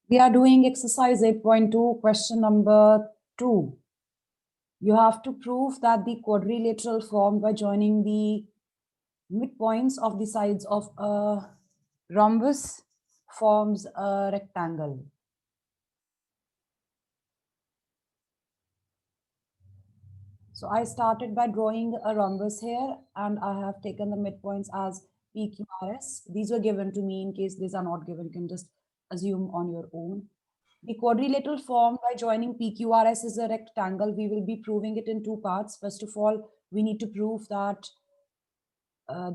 We are doing exercise 8.2, question number 2. You have to prove that the quadrilateral formed by joining the midpoints of the sides of a rhombus forms a rectangle. So I started by drawing a rhombus here, and I have taken the midpoints as PQRS. These were given to me. In case these are not given, you can just assume on your own. The quadrilateral formed by joining PQRS is a rectangle. We will be proving it in two parts. First of all, we need to prove that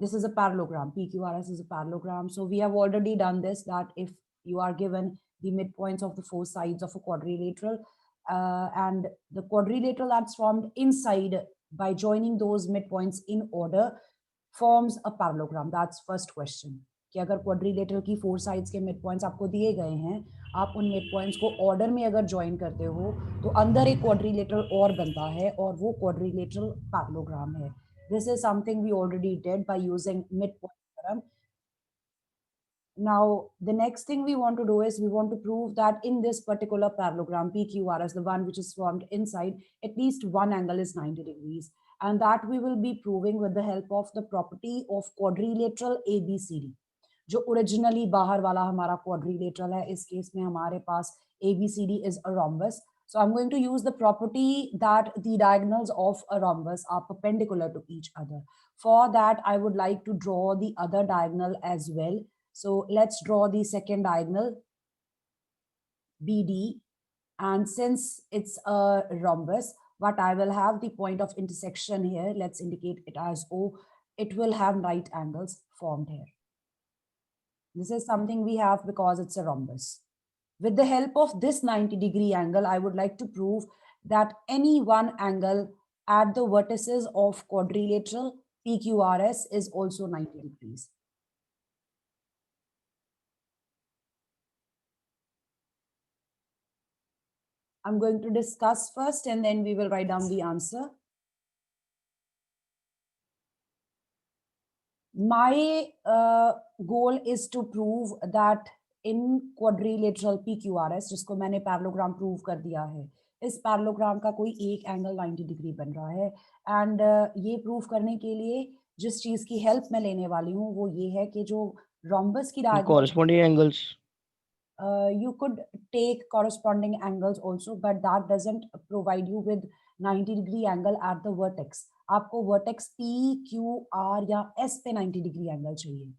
this is a parallelogram. PQRS is a parallelogram. So we have already done this, that if you are given the midpoints of the four sides of a quadrilateral, and the quadrilateral that's formed inside by joining those midpoints in order forms a parallelogram. That's first question. कि अगर quadrilateral की four sides के mid points आपको दिए गए हैं, आप उन मिड पॉइंट्स को ऑर्डर में अगर ज्वाइन करते हो तो अंदर एक क्वाड्रिलेटरल और बनता है और वो क्वाड्रिलेटरल पैरेललोग्राम है. This is something we already did by using midpoint theorem. Now, the next thing we want to do is we want to prove that in this particular parallelogram, PQRS, the one which is formed inside, at least one angle is 90 degrees. And that we will be proving with the help of the property of quadrilateral ABCD. जो originally बाहर वाला हमारा quadrilateral है, इस case में हमारे पास ABCD is a rhombus. So I'm going to use the property that the diagonals of a rhombus are perpendicular to each other. For that, I would like to draw the other diagonal as well. So let's draw the second diagonal, BD. And since it's a rhombus, what I will have the point of intersection here, let's indicate it as O, it will have right angles formed here. This is something we have because it's a rhombus. With the help of this 90-degree angle, I would like to prove that any one angle at the vertices of quadrilateral PQRS is also 90 degrees. I'm going to discuss first and then we will write down the answer. My goal is to prove that in quadrilateral PQRS, जिसको मैंने parallelogram prove कर दिया है, इस parallelogram का कोई एक angle 90 degree बन रहा है. एंड ये प्रूव करने के लिए जिस चीज की हेल्प मैं लेने वाली हूँ वो ये है कि जो रोम्बस की corresponding angles. You could take corresponding angles also, but that doesn't provide you with 90 degree angle at the vertex. आपको vertex P, Q, R या S पे 90 degree angle चाहिए.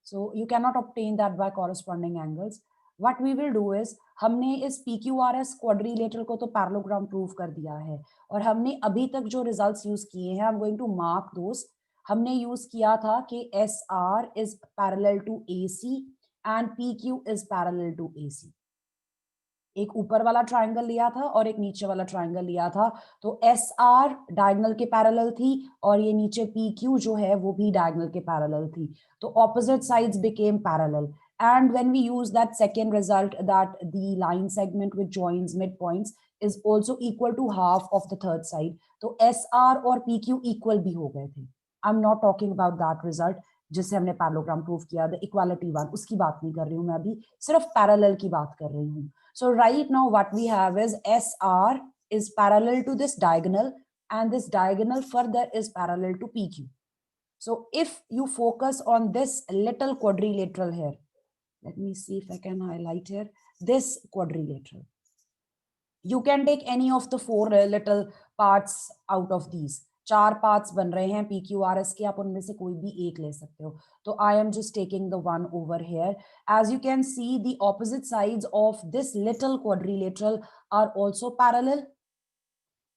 So you cannot obtain that by corresponding angles. What we will do is हमने इस PQRS quadrilateral को तो parallelogram prove कर दिया है और हमने अभी तक जो results use किए हैं, I'm going to mark those. हमने use किया था कि SR is parallel to AC and PQ is parallel to AC. एक ऊपर वाला ट्राइंगल लिया था और एक नीचे वाला ट्राइंगल लिया था. तो SR डायगोनल के पैरेलल थी और ये नीचे PQ जो है वो भी डायगोनल के पैरेलल थी. तो opposite sides became parallel. And when we use that second result, that the line segment which joins midpoints is also equal to half of the third side. तो SR और PQ equal भी हो गए थे. I'm not talking about that result जिससे हमने parallelogram prove किया, the equality one, उसकी बात नहीं कर रही हूँ मैं अभी, सिर्फ पैरेलल की बात कर रही हूँ. So right now what we have is SR is parallel to this diagonal and this diagonal further is parallel to PQ. So if you focus on this little quadrilateral here, let me see if I can highlight here, this quadrilateral. You can take any of the four little parts out of these. चार parts बन रहे हैं PQRS के, आप उनमें से कोई भी एक ले सकते हो. तो I am just taking the one over here. As you can see, the opposite sides of this little quadrilateral are also parallel.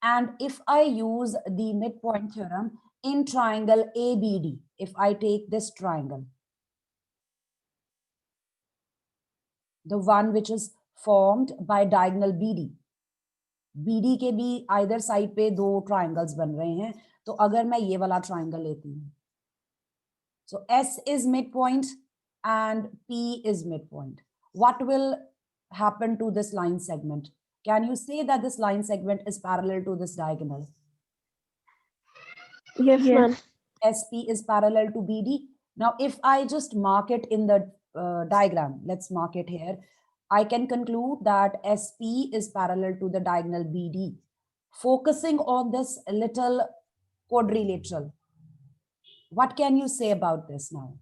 And if I use the midpoint theorem in triangle ABD, if I take this triangle, the one which is formed by diagonal BD, BD के भी either side पे दो triangles बन रहे हैं. तो अगर मैं ये वाला triangle लेती हूँ, so S is midpoint and P is midpoint. What will happen to this line segment? Can you say that this line segment is parallel to this diagonal? Yes, ma'am. SP is parallel to BD. Now, if I just mark it in the diagram, let's mark it here. I can conclude that SP is parallel to the diagonal BD. Focusing on this little quadrilateral, what can you say about this now?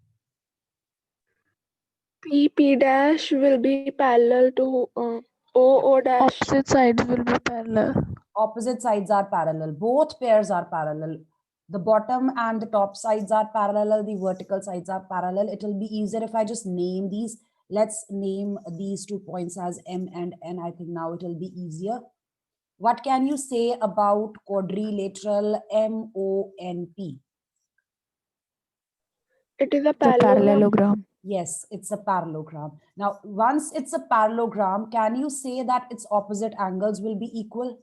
P dash will be parallel to O dash. Opposite sides will be parallel. Opposite sides are parallel. Both pairs are parallel. The bottom and the top sides are parallel. The vertical sides are parallel. It will be easier if I just name these. Let's name these 2 points as M and N. I think now it will be easier. What can you say about quadrilateral MONP? It is a The parallelogram. parallelogram. Yes, it's a parallelogram. Now, once it's a parallelogram, can you say that its opposite angles will be equal?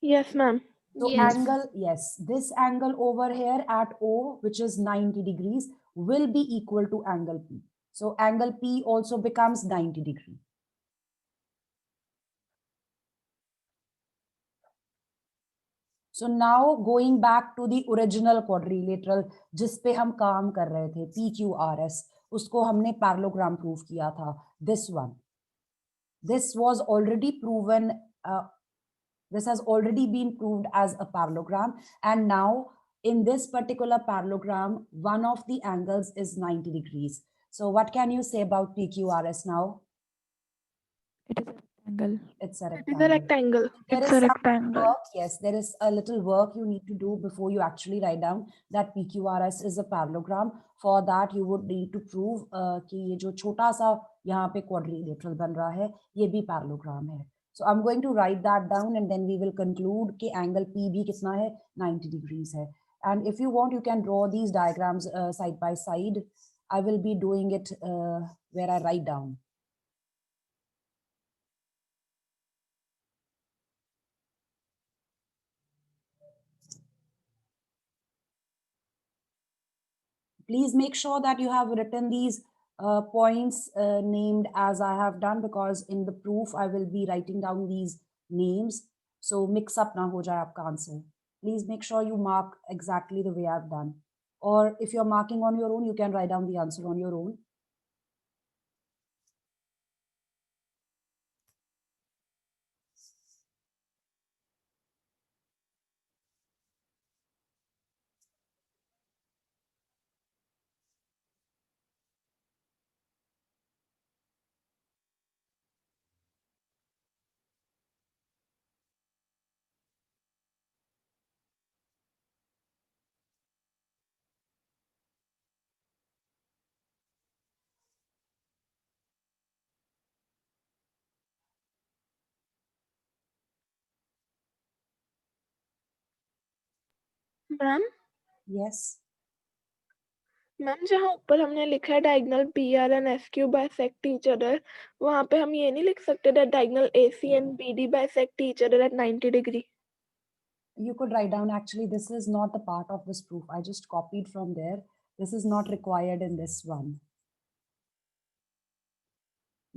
Yes, ma'am. So Yes. angle, yes, this angle over here at O, which is 90 degrees, will be equal to angle P. So angle P also becomes 90 degree. So now going back to the original quadrilateral जिस पे हम काम कर रहे थे PQRS, उसको हमने parallelogram prove किया था. This one. This was already proven. This has already been proved as a parallelogram, and now in this particular parallelogram, one of the angles is 90 degrees. So what can you say about PQRS now? It is a rectangle. It's a It is a rectangle. rectangle. There It's is a some rectangle. work, yes, there is a little work you need to do before you actually write down that PQRS is a parallelogram. For that, you would need to prove कि ये जो छोटा सा यहाँ पे quadrilateral बन रहा है, ये भी parallelogram है. So I'm going to write that down and then we will conclude कि angle P भी कितना है, 90 degrees है. And if you want, you can draw these diagrams side by side. I will be doing it where I write down. Please make sure that you have written these points named as I have done, because in the proof I will be writing down these names. So mix up na ho jaye aapka answer. Please make sure you mark exactly the way I've done. Or if you're marking on your own, you can write down the answer on your own. Ma'am Yes. Ma'am जहाँ ऊपर हमने लिखा है diagonal PR and SQ bisect each other, वहाँ पे हम ये नहीं लिख सकते that diagonal AC and BD bisect each other at 90 degree? You could write down, actually, this is not the part of this proof. I just copied from there. This is not required in this one.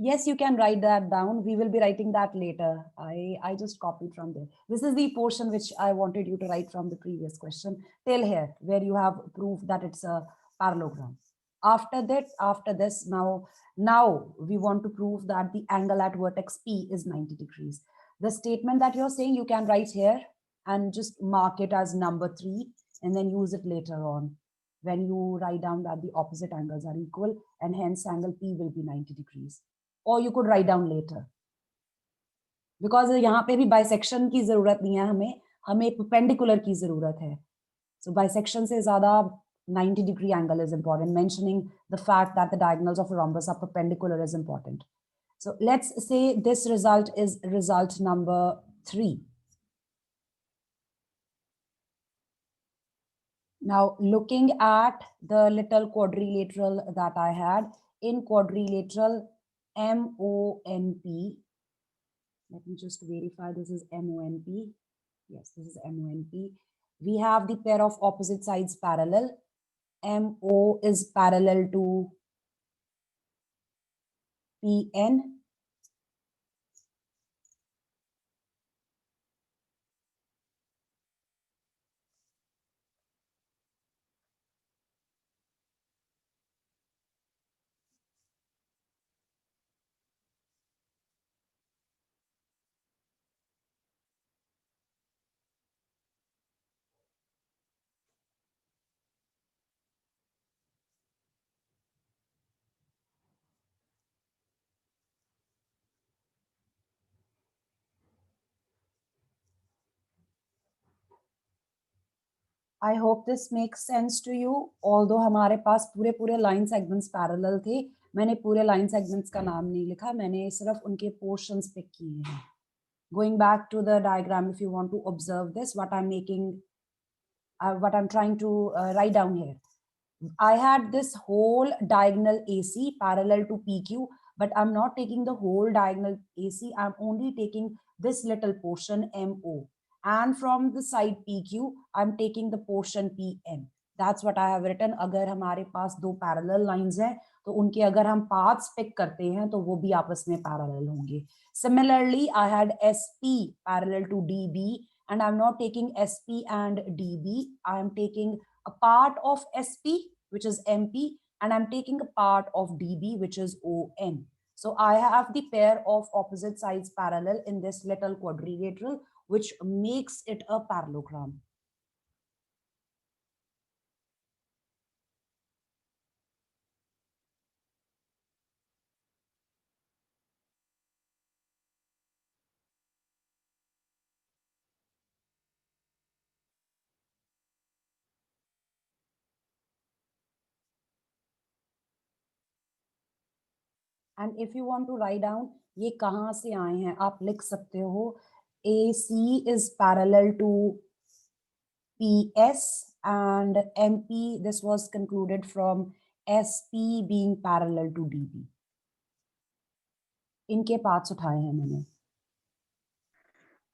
Yes, you can write that down. We will be writing that later. I just copied from there. This is the portion which I wanted you to write from the previous question till here, where you have proved that it's a parallelogram. After that, after this, now we want to prove that the angle at vertex P is 90 degrees. The statement that you're saying, you can write here and just mark it as number 3 and then use it later on when you write down that the opposite angles are equal and hence angle P will be 90 degrees. Or you could write down later, because यहाँ पे भी bisection की जरूरत नहीं है, हमें perpendicular की जरूरत है. So bisection से ज़्यादा 90 degree angle is important. Mentioning the fact that the diagonals of a rhombus are perpendicular is important. So let's say this result is result number 3. Now looking at the little quadrilateral that I had, in quadrilateral MONP, let me just verify this is MONP. Yes, this is MONP. We have the pair of opposite sides parallel. MO is parallel to PN. I hope this makes sense to you. Although हमारे पास पूरे line segments parallel थे, मैंने पूरे line segments का नाम नहीं लिखा, मैंने सिर्फ उनके portions pick किए हैं. Going back to the diagram, if you want to observe this, what I'm trying to write down here. I had this whole diagonal AC parallel to PQ, but I'm not taking the whole diagonal AC. I'm only taking this little portion MO. And from the side PQ, I'm taking the portion PN. That's what I have written. अगर हमारे पास दो parallel lines हैं, तो उनके अगर हम paths pick करते हैं, तो वो भी आपस में parallel होंगे. Similarly, I had SP parallel to DB, and I'm not taking SP and DB. I am taking a part of SP, which is MP, and I'm taking a part of DB, which is ON. So I have the pair of opposite sides parallel in this little quadrilateral, which makes it a parallelogram. And if you want to write down ये कहाँ से आए हैं, आप लिख सकते हो AC is parallel to PS and MP. This was concluded from SP being parallel to DB. इनके पार्ट्स उठाए हैं मैंने.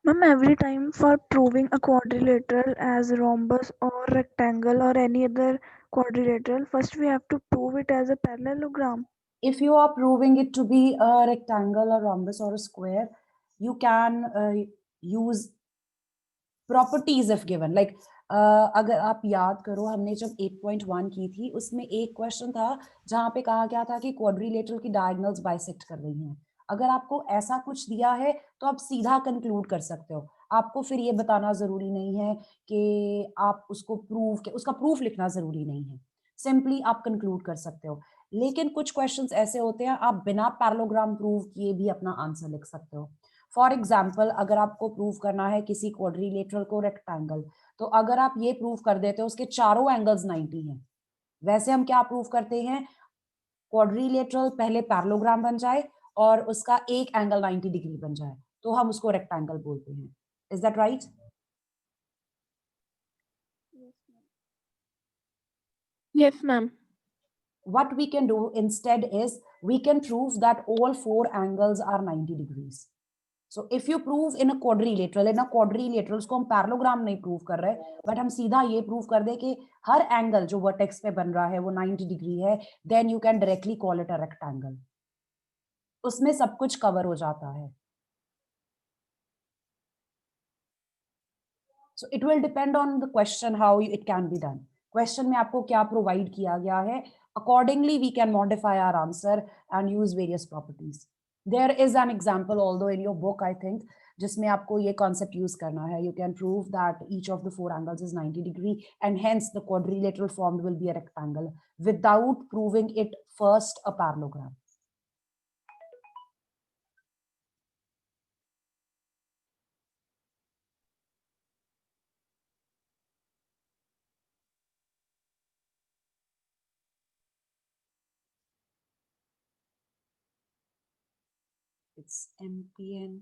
Ma'am, every time for proving a quadrilateral as rhombus or rectangle or any other quadrilateral, first we have to prove it as a parallelogram. If you are proving it to be a rectangle, a rhombus, or a square, you can use properties if given. Like अगर आप याद करो, हमने जब 8.1 की थी, उसमें एक क्वेश्चन था जहां पे कहा गया था कि क्वाड्रिलेटरल की डायगोनल्स बाइसेक्ट कर रही हैं. अगर आपको ऐसा कुछ दिया है तो आप सीधा कंक्लूड कर सकते हो. आपको फिर ये बताना जरूरी नहीं है कि आप उसको उसका प्रूफ लिखना जरूरी नहीं है. सिंपली आप कंक्लूड कर सकते हो. लेकिन कुछ क्वेश्चंस ऐसे होते हैं आप बिना पैरेललोग्राम प्रूव किए भी अपना आंसर लिख सकते हो. फॉर एग्जाम्पल, अगर आपको प्रूव करना है किसी क्वाड्रिलेटरल को रेक्टेंगल, तो अगर आप ये प्रूव कर देते हो उसके चारों एंगल्स 90 हैं. वैसे हम क्या प्रूव करते हैं, क्वाड्रिलेटरल पहले पैरेललोग्राम बन जाए और उसका एक एंगल 90 डिग्री बन जाए, तो हम उसको रेक्टेंगल बोलते हैं. Is that right? Yes, ma'am. What we can do instead is we can prove that all four angles are 90 degrees. So if you prove in a quadrilateral उसको हम पैरेललोग्राम नहीं प्रूव कर रहे, बट हम सीधा ये प्रूव कर दे कि हर एंगल जो वर्टेक्स पे बन रहा है वो 90 डिग्री है, then you can directly call it a rectangle. उसमें सब कुछ कवर हो जाता है. So it will depend on the question how it can be done. Question में आपको क्या प्रोवाइड किया गया है, accordingly we can modify our answer and use various properties. There is an example although in your book I think जिसमें आपको ये concept use करना है. You can prove that each of the four angles is 90 degree and hence the quadrilateral formed will be a rectangle without proving it first a parallelogram. It's MPN.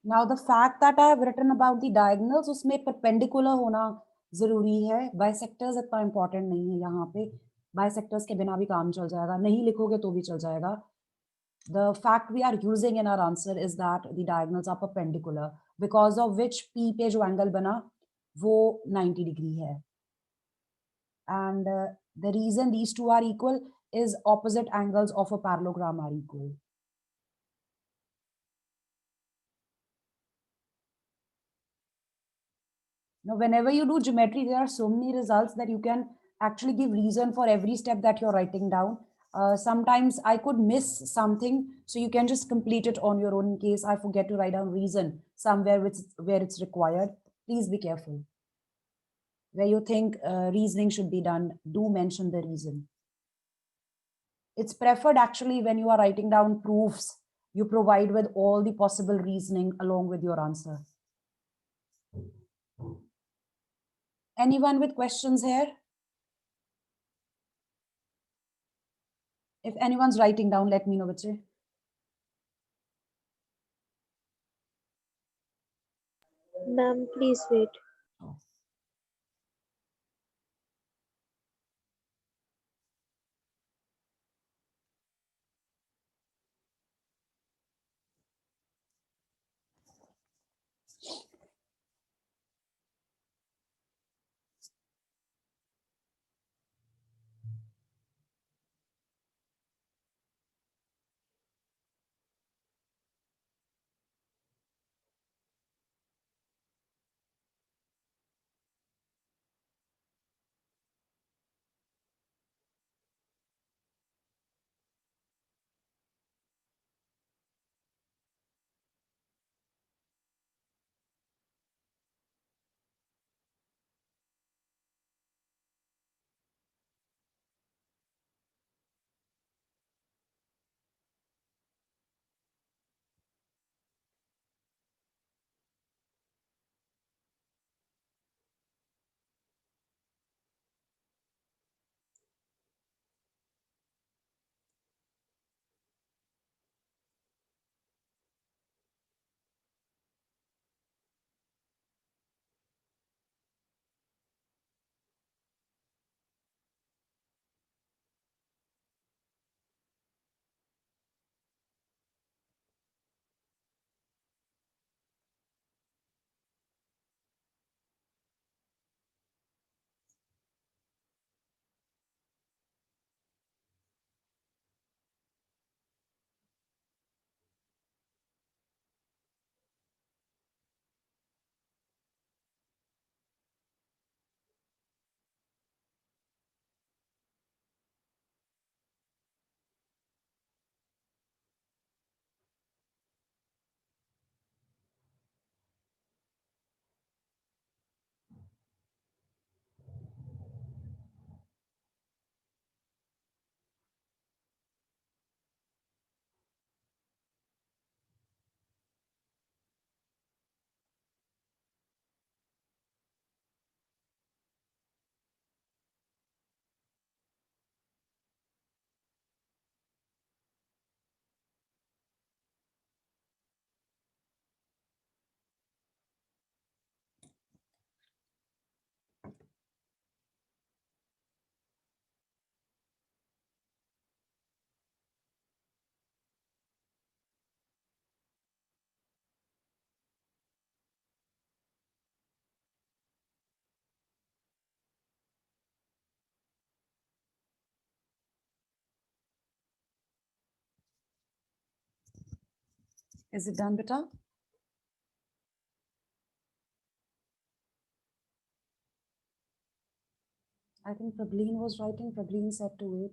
Now the fact that I have written about the diagonals, उसमें perpendicular होना जरूरी है. Bisectors इतना important नहीं है यहाँ पे. Bisectors के बिना भी काम चल जाएगा, नहीं लिखोगे तो भी चल जाएगा. The fact we are using in our answer is that the diagonals are perpendicular, because of which P पे जो angle बना वो 90 degree है. And the reason these two are equal is opposite angles of a parallelogram are equal. Now, whenever you do geometry, there are so many results that you can actually give reason for every step that you're writing down. Sometimes I could miss something, so you can just complete it on your own in case I forget to write down reason somewhere where it's required. Please be careful. Where you think reasoning should be done, do mention the reason. It's preferred actually when you are writing down proofs, you provide with all the possible reasoning along with your answer. Anyone with questions here? If anyone's writing down, let me know, bache. Ma'am, please wait. Is it done, beta? I think Prableen was writing. Prableen said to wait.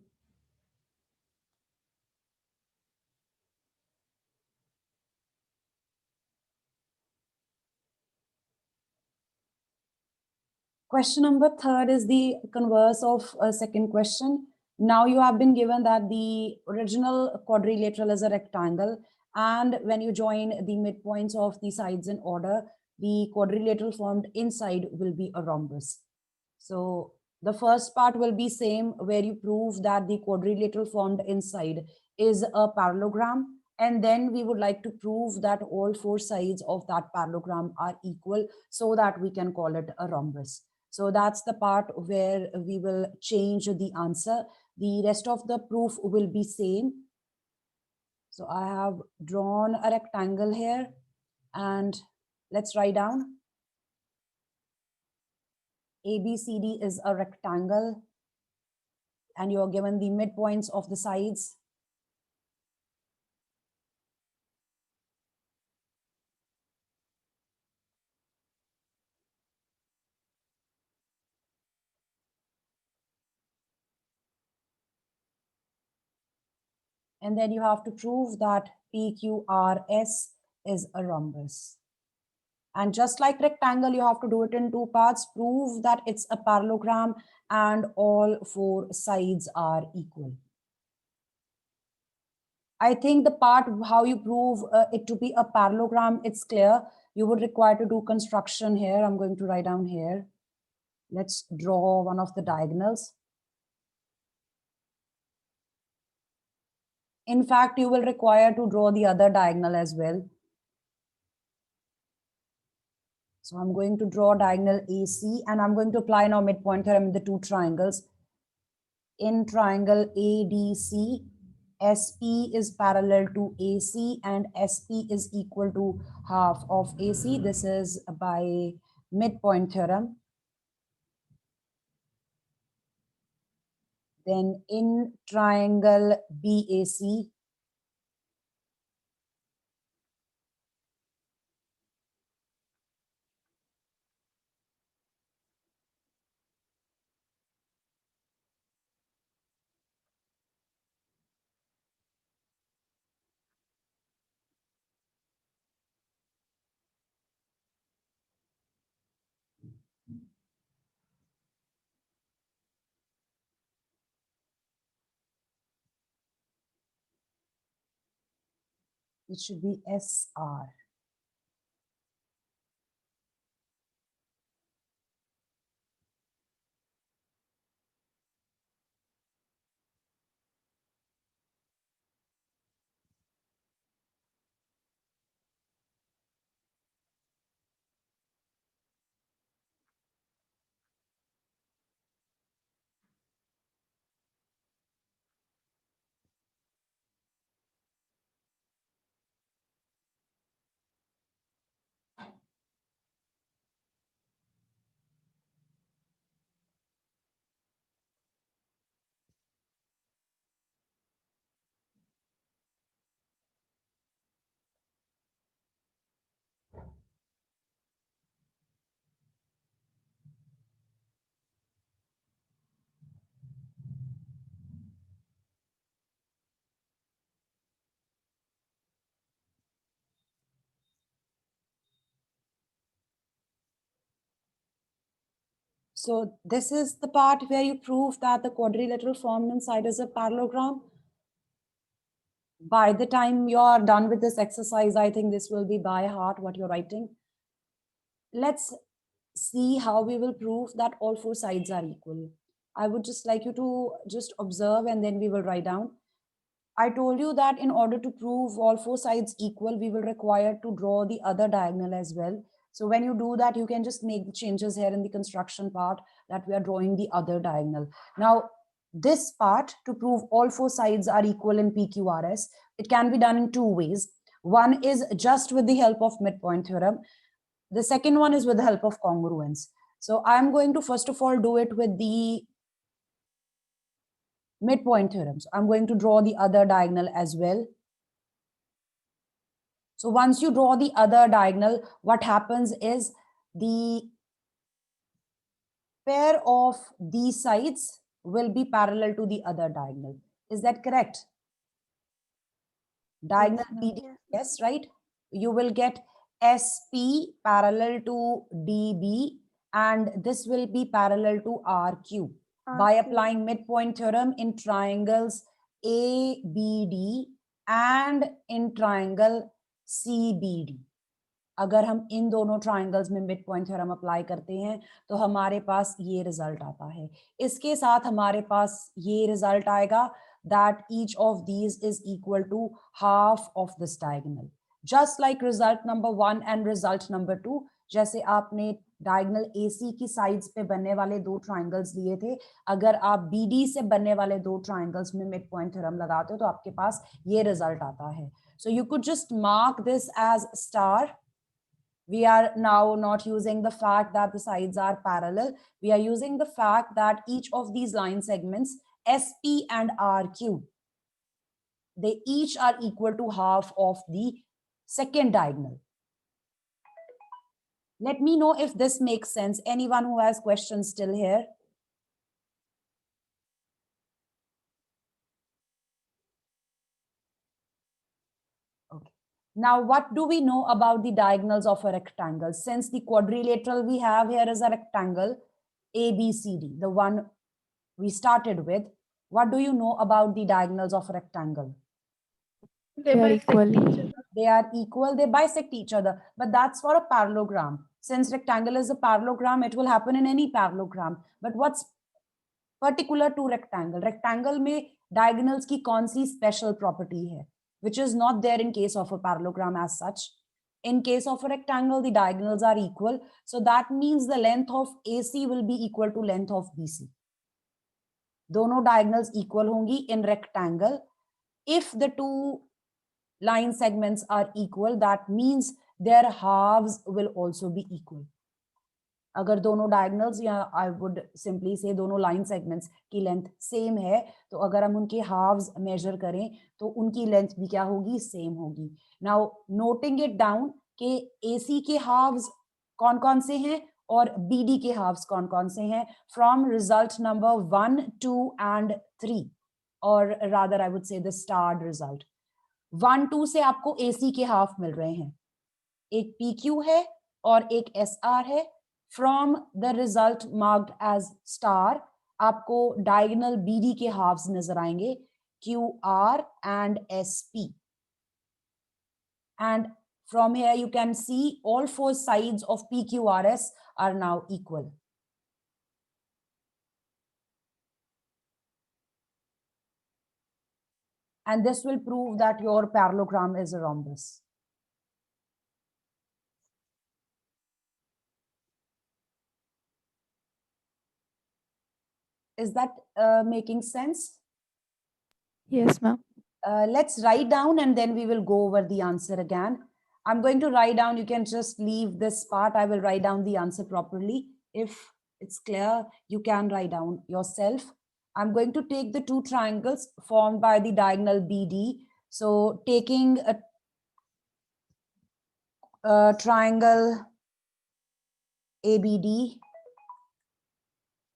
Question number 3 is the converse of a second question. Now you have been given that the original quadrilateral is a rectangle, and when you join the midpoints of the sides in order, the quadrilateral formed inside will be a rhombus. So the first part will be same, where you prove that the quadrilateral formed inside is a parallelogram, and then we would like to prove that all four sides of that parallelogram are equal so that we can call it a rhombus. So that's the part where we will change the answer. The rest of the proof will be same. So I have drawn a rectangle here, and let's write down. ABCD is a rectangle, and you're given the midpoints of the sides. And then you have to prove that PQRS is a rhombus. And just like rectangle, you have to do it in two parts. Prove that it's a parallelogram and all four sides are equal. I think the part how you prove it to be a parallelogram, it's clear. You would require to do construction here. I'm going to write down here. Let's draw one of the diagonals. In fact, you will require to draw the other diagonal as well. So I'm going to draw diagonal AC, and I'm going to apply now midpoint theorem in the two triangles. In triangle ADC, SP is parallel to AC and SP is equal to half of AC. This is by midpoint theorem. Then in triangle BAC, it should be SR. So this is the part where you prove that the quadrilateral formed inside is a parallelogram. By the time you're done with this exercise, I think this will be by heart what you're writing. Let's see how we will prove that all four sides are equal. I would just like you to just observe and then we will write down. I told you that in order to prove all four sides equal, we will require to draw the other diagonal as well. So when you do that, you can just make the changes here in the construction part that we are drawing the other diagonal. Now, this part to prove all four sides are equal in PQRS, it can be done in two ways. One is just with the help of midpoint theorem. The second one is with the help of congruence. So I'm going to first of all do it with the midpoint theorem. So I'm going to draw the other diagonal as well. So once you draw the other diagonal, what happens is the pair of these sides will be parallel to the other diagonal. Is that correct? Diagonal PD, yes, right? You will get SP parallel to DB and this will be parallel to RQ. By applying midpoint theorem in triangles ABD and in triangle CBD. अगर हम इन दोनों triangles में mid point theorem apply करते हैं तो हमारे पास ये result आता है. इसके साथ हमारे पास ये रिजल्ट आएगा that each of these is equal to half of this diagonal. Just like result number 1 and result number 2, जैसे आपने डायगोनल AC की साइड्स पे बनने वाले दो ट्राइंगल्स लिए थे, अगर आप BD से बनने वाले दो ट्राइंगल्स में मिड पॉइंट थ्योरम लगाते हो तो आपके पास ये रिजल्ट आता है. So you could just mark this as star. We are now not using the fact that the sides are parallel. We are using the fact that each of these line segments, SP and RQ, they each are equal to half of the second diagonal. Let me know if this makes sense. Anyone who has questions still here? Okay. Now, what do we know about the diagonals of a rectangle? Since the quadrilateral we have here is a rectangle, ABCD, the one we started with. What do you know about the diagonals of a rectangle? They They are bisect equal. each other. They are equal, they bisect each other, but that's for a parallelogram. Since rectangle is a parallelogram, it will happen in any parallelogram. But what's particular to rectangle? Rectangle में diagonals की कौन सी special property है, which is not there in case of a parallelogram as such. In case of a rectangle, the diagonals are equal. So that means the length of AC will be equal to length of BC. दोनों diagonals equal होंगी in rectangle. If the two line segments are equal, that means their halves will also be equal. अगर दोनों diagonals या I would simply say दोनों line segments की length same है, तो अगर हम उनके halves measure करें तो उनकी length भी क्या होगी, same होगी. Now noting it down कि AC के halves कौन कौन से हैं और BD के halves कौन कौन से हैं, from result number 1, 2 and 3, or rather I would say the starred result. 1, 2 से आपको AC के हाफ मिल रहे हैं, एक PQ है और एक SR है. From the result marked as star आपको डायगोनल BD के हाफ्स नजर आएंगे, QR and SP. And from here you can see all four sides of PQRS are now equal. And this will prove that your parallelogram is a rhombus. Is that making sense? Yes, ma'am. Let's write down and then we will go over the answer again. I'm going to write down, you can just leave this part. I will write down the answer properly. If it's clear, you can write down yourself. I'm going to take the two triangles formed by the diagonal BD. So taking a triangle ABD,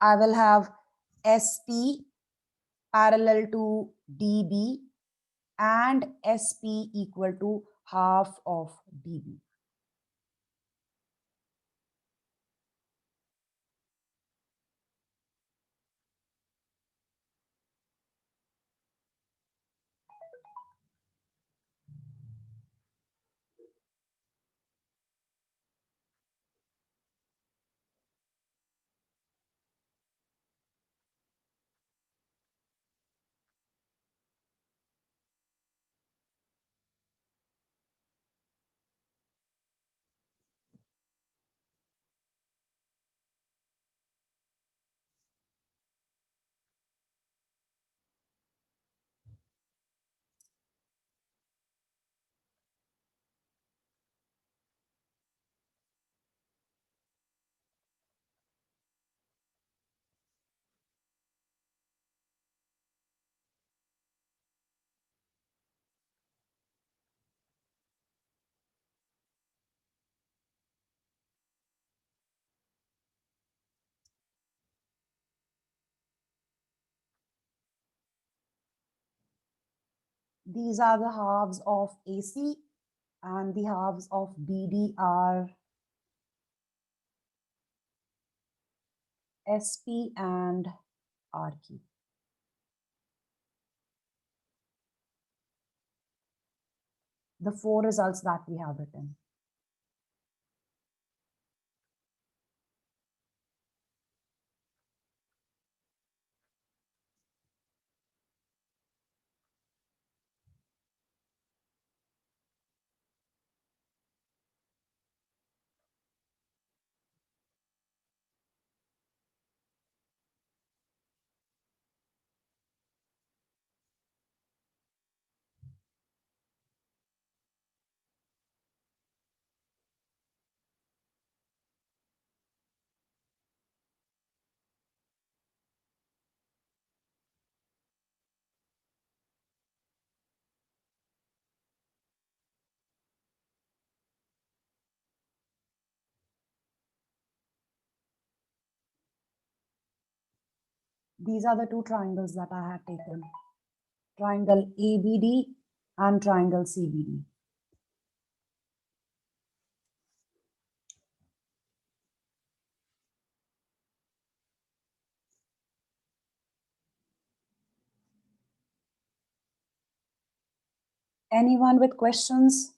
I will have SP parallel to DB and SP equal to half of DB. These are the halves of AC and the halves of BD are SP and RQ. The four results that we have written. These are the two triangles that I have taken. Triangle ABD and triangle CBD. Anyone with questions?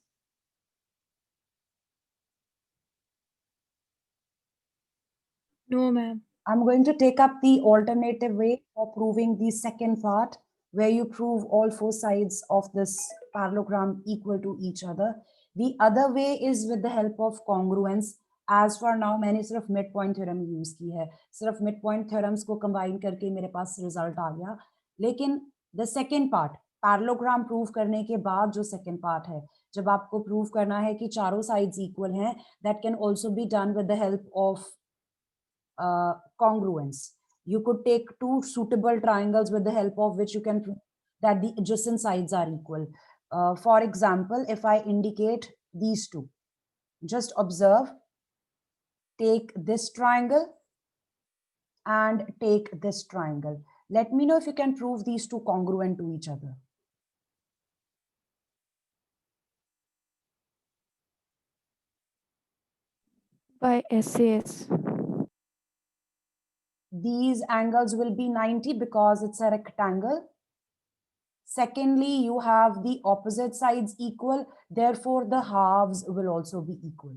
No, ma'am. I'm going to take up the alternative way of proving the second part, where you prove all four sides of this parallelogram equal to each other. The other way is with the help of congruence. As for now, मैंने सिर्फ mid point theorem use की है, सिर्फ mid point theorems को combine करके मेरे पास result आ गया. लेकिन the second part, parallelogram prove करने के बाद जो सेकेंड पार्ट है, जब आपको प्रूव करना है कि चारों साइड्स इक्वल हैं, that can also be done with the help of congruence. You could take two suitable triangles with the help of which you can prove that the adjacent sides are equal. For example, if I indicate these two, just observe, take this triangle and take this triangle. Let me know if you can prove these two congruent to each other. By SAS. These angles will be 90 because it's a rectangle. Secondly, you have the opposite sides equal, therefore the halves will also be equal.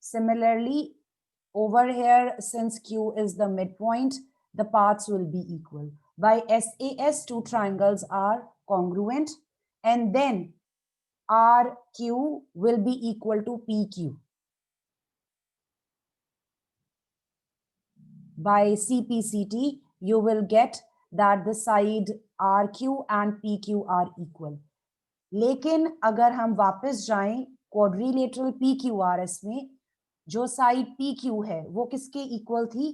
Similarly, over here, since Q is the midpoint, the paths will be equal. By SAS, two triangles are congruent, and then RQ will be equal to PQ. By CPCT, you will get that the side RQ and PQ are equal. लेकिन अगर हम वापस जाएं quadrilateral PQRS में, जो side PQ है वो किसके इक्वल थी?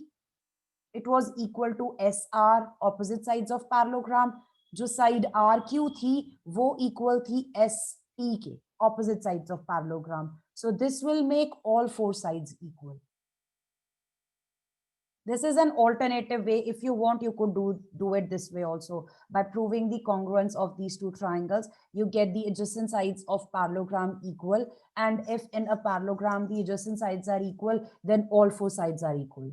It was equal to SR, opposite sides of parallelogram. जो साइड RQ थी वो इक्वल थी SP के, opposite sides of parallelogram. So this will make all four sides equal. This is an alternative way. If you want, you could do it this way also. By proving the congruence of these two triangles, you get the adjacent sides of parallelogram equal. And if in a parallelogram, the adjacent sides are equal, then all four sides are equal.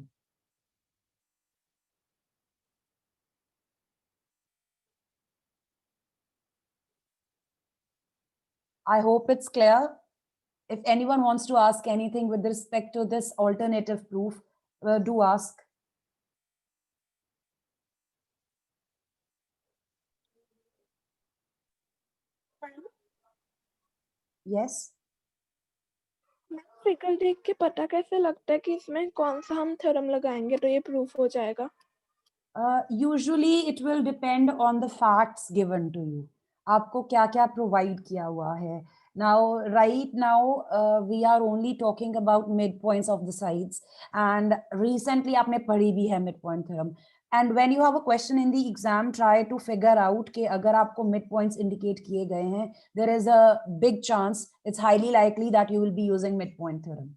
I hope it's clear. If anyone wants to ask anything with respect to this alternative proof, do ask. Yes. Figure देख के पता कैसे लगता है कि इसमें कौन सा हम थ्योरम लगाएंगे तो ये प्रूफ हो जाएगा? Usually it will depend on the facts given to you. आपको क्या क्या provide किया हुआ है. Now, right now, we are only talking about midpoints of the sides. And recently, आपने पढ़ी भी है midpoint theorem. And when you have a question in the exam, try to figure out कि अगर आपको midpoints indicate किए गए हैं, there is a big chance, it's highly likely that you will be using midpoint theorem.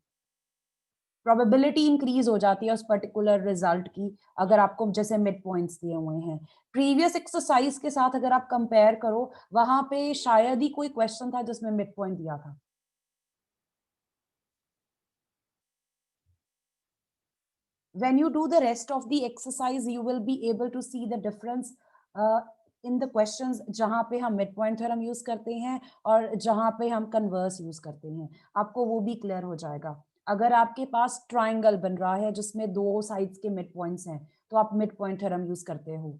Probability increase हो जाती है उस पर्टिकुलर रिजल्ट की अगर आपको जैसे मिड पॉइंट्स दिए हुए हैं. प्रीवियस एक्सरसाइज के साथ अगर आप कंपेयर करो, वहां पे शायद ही कोई क्वेश्चन था जिसमें मिड पॉइंट दिया था. When you do the rest of the exercise, you will be able to see the difference in the questions जहां पे हम मिड पॉइंट थ्योरम यूज करते हैं और जहां पे हम कन्वर्स यूज करते हैं. आपको वो भी क्लियर हो जाएगा. अगर आपके पास ट्राइंगल बन रहा है जिसमें दो साइड्स के मिड पॉइंट्स हैं, तो आप मिड पॉइंट थ्योरम यूज करते हो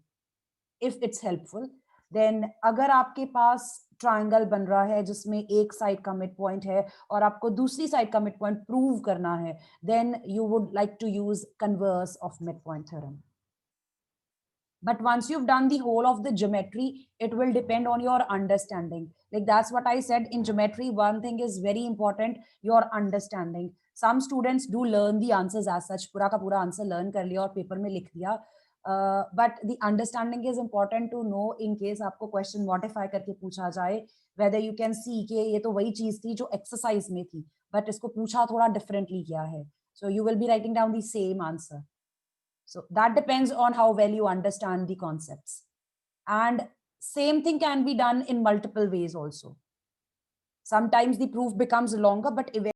इफ इट्स हेल्पफुल. देन अगर आपके पास ट्राइंगल बन रहा है जिसमें एक साइड का मिड पॉइंट है और आपको दूसरी साइड का मिड पॉइंट प्रूव करना है, then you would like to use converse of mid point theorem. But once you've done the whole of the geometry, it will depend on your understanding. Like that's what I said, in geometry, one thing is very important, your understanding. Some students do learn the answers as such, पूरा का पूरा answer learn कर लिया और paper में लिख दिया. But the understanding is important to know in case आपको question modify करके पूछा जाए, whether you can see कि ये तो वही चीज थी जो exercise में थी, but इसको पूछा थोड़ा differently किया है. So you will be writing down the same answer. So that depends on how well you understand the concepts. And same thing can be done in multiple ways also. Sometimes the proof becomes longer, but eventually